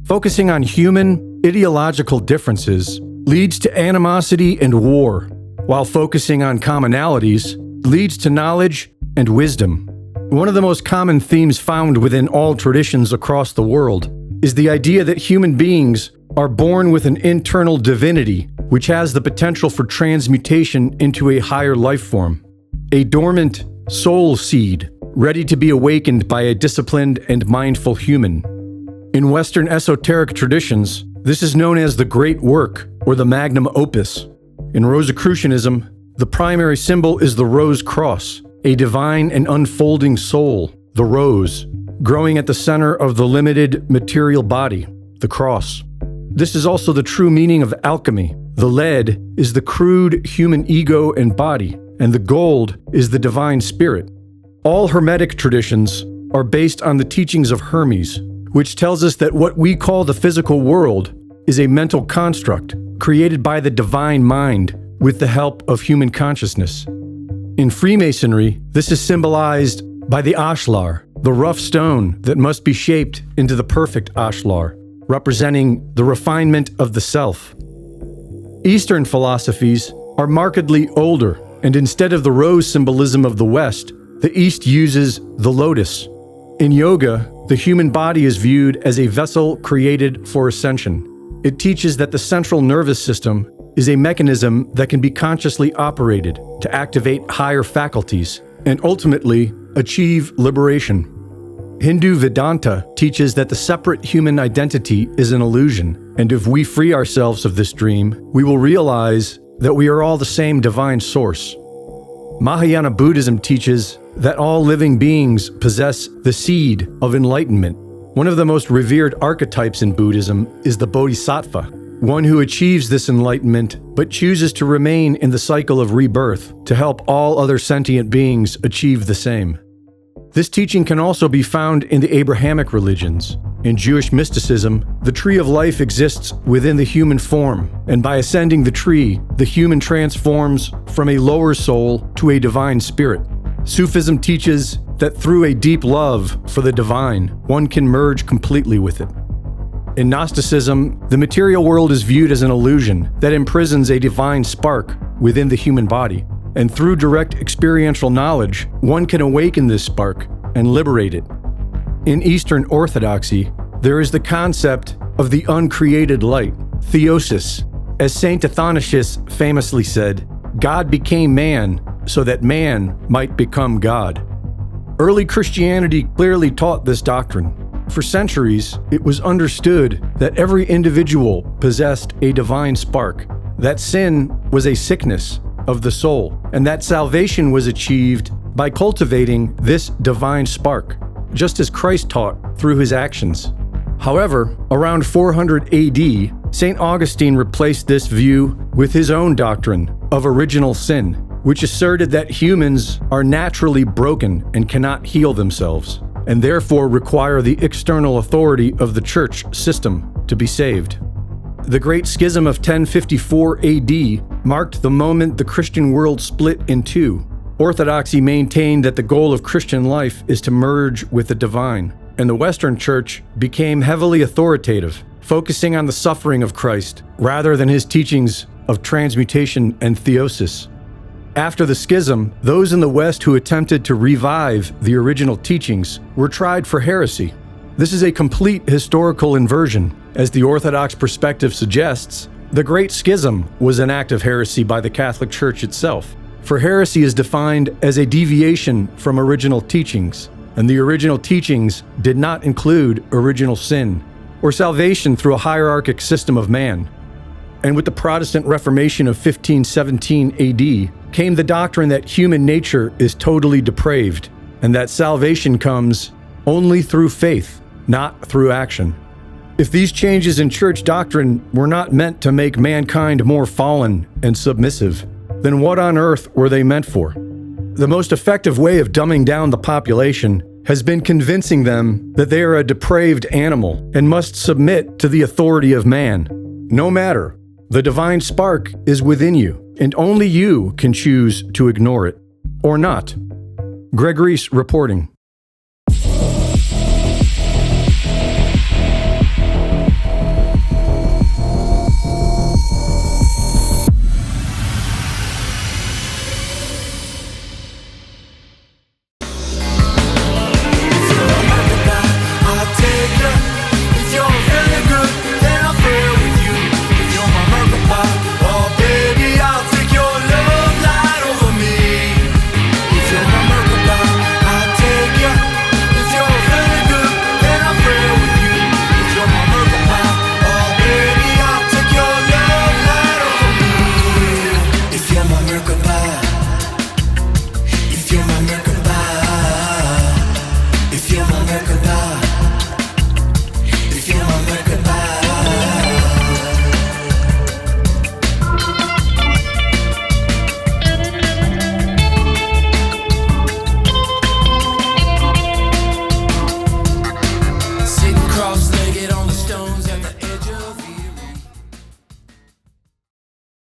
Focusing on human, ideological differences leads to animosity and war, while focusing on commonalities leads to knowledge and wisdom. One of the most common themes found within all traditions across the world is the idea that human beings are born with an internal divinity which has the potential for transmutation into a higher life form, a dormant soul seed ready to be awakened by a disciplined and mindful human. In Western esoteric traditions, this is known as the Great Work or the Magnum Opus. In Rosicrucianism, the primary symbol is the rose cross, a divine and unfolding soul, the rose, growing at the center of the limited material body, the cross. This is also the true meaning of alchemy. The lead is the crude human ego and body, and the gold is the divine spirit. All Hermetic traditions are based on the teachings of Hermes, which tells us that what we call the physical world is a mental construct created by the divine mind with the help of human consciousness. In Freemasonry, this is symbolized by the ashlar, the rough stone that must be shaped into the perfect ashlar, representing the refinement of the self. Eastern philosophies are markedly older, and instead of the rose symbolism of the West, the East uses the lotus. In yoga, the human body is viewed as a vessel created for ascension. It teaches that the central nervous system is a mechanism that can be consciously operated to activate higher faculties and ultimately achieve liberation. Hindu Vedanta teaches that the separate human identity is an illusion, and if we free ourselves of this dream, we will realize that we are all the same divine source. Mahayana Buddhism teaches that all living beings possess the seed of enlightenment. One of the most revered archetypes in Buddhism is the Bodhisattva, one who achieves this enlightenment but chooses to remain in the cycle of rebirth to help all other sentient beings achieve the same. This teaching can also be found in the Abrahamic religions. In Jewish mysticism, the tree of life exists within the human form, and by ascending the tree, the human transforms from a lower soul to a divine spirit. Sufism teaches that through a deep love for the divine, one can merge completely with it. In Gnosticism, the material world is viewed as an illusion that imprisons a divine spark within the human body, and through direct experiential knowledge, one can awaken this spark and liberate it. In Eastern Orthodoxy, there is the concept of the uncreated light, Theosis. As Saint Athanasius famously said, God became man so that man might become God. Early Christianity clearly taught this doctrine. For centuries, it was understood that every individual possessed a divine spark, that sin was a sickness of the soul, and that salvation was achieved by cultivating this divine spark, just as Christ taught through his actions. However, around 400 AD, St. Augustine replaced this view with his own doctrine of original sin, which asserted that humans are naturally broken and cannot heal themselves, and therefore require the external authority of the church system to be saved. The Great Schism of 1054 AD marked the moment the Christian world split in two. Orthodoxy maintained that the goal of Christian life is to merge with the divine, and the Western Church became heavily authoritative, focusing on the suffering of Christ rather than his teachings of transmutation and theosis. After the schism, those in the West who attempted to revive the original teachings were tried for heresy. This is a complete historical inversion. As the Orthodox perspective suggests, the Great Schism was an act of heresy by the Catholic Church itself. For heresy is defined as a deviation from original teachings, and the original teachings did not include original sin or salvation through a hierarchic system of man. And with the Protestant Reformation of 1517 AD came the doctrine that human nature is totally depraved, and that salvation comes only through faith, not through action. If these changes in church doctrine were not meant to make mankind more fallen and submissive, then what on earth were they meant for? The most effective way of dumbing down the population has been convincing them that they are a depraved animal and must submit to the authority of man. No matter, the divine spark is within you, and only you can choose to ignore it or not. Gregory's reporting.